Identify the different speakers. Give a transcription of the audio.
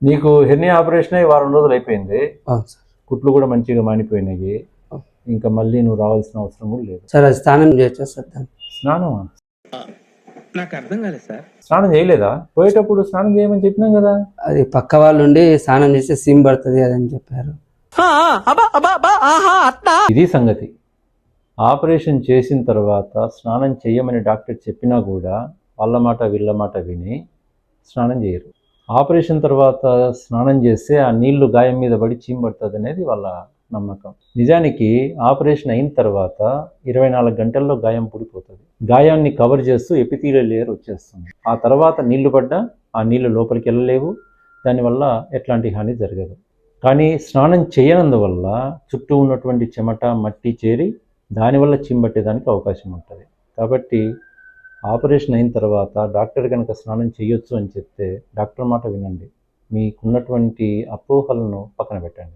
Speaker 1: నీకు hernia operation అయ్యి వారం రోజులు అయిపోయింది.
Speaker 2: అవును సార్.
Speaker 1: కుట్లు కూడా మంచిగా మానిపోయినాయి. ఇంకా మళ్ళీ నువ్వు రావాల్సిన అవసరం కూడా లేదు.
Speaker 2: సార్ అది స్నానం చేయొచ్చా సార్?
Speaker 1: స్నానమా?
Speaker 3: నాకు అర్థం కాలేదు సార్.
Speaker 1: స్నానం చేయలేదా? పోయేటప్పుడు స్నానం చేయమని చెప్పినాం కదా.
Speaker 2: అది పక్క వాళ్ళు ఉండి స్నానం చేస్తే సిమ్ పడుతుంది అని చెప్పారు.
Speaker 1: ఇది సంగతి. ఆపరేషన్ చేసిన తర్వాత స్నానం చేయమని డాక్టర్ చెప్పినా కూడా వాళ్ళ మాట వీళ్ళ మాట విని స్నానం చేయరు. ఆపరేషన్ తర్వాత స్నానం చేస్తే ఆ నీళ్లు గాయం మీద పడి చీమబడుతుంది అనేది వాళ్ళ నమ్మకం. నిజానికి ఆపరేషన్ అయిన తర్వాత 24 గంటల్లో గాయం పుడిపోతుంది. గాయాన్ని కవర్ చేస్తూ ఎపిథీలియల్ లేయర్ వచ్చేస్తుంది. ఆ తర్వాత నీళ్లు పడ్డా ఆ నీళ్లు లోపలికి వెళ్ళలేవు. దానివల్ల ఎట్లాంటి హాని జరగదు. కానీ స్నానం చేయనందువల్ల చుట్టూ ఉన్నటువంటి చెమట మట్టి చేరి దానివల్ల చీమబట్టేదానికి అవకాశం ఉంటుంది. కాబట్టి ఆపరేషన్ అయిన తర్వాత డాక్టర్ కనుక స్నానం చేయొచ్చు అని చెప్తే డాక్టర్ మాట వినండి. మీకున్నటువంటి అపోహలను పక్కన పెట్టండి.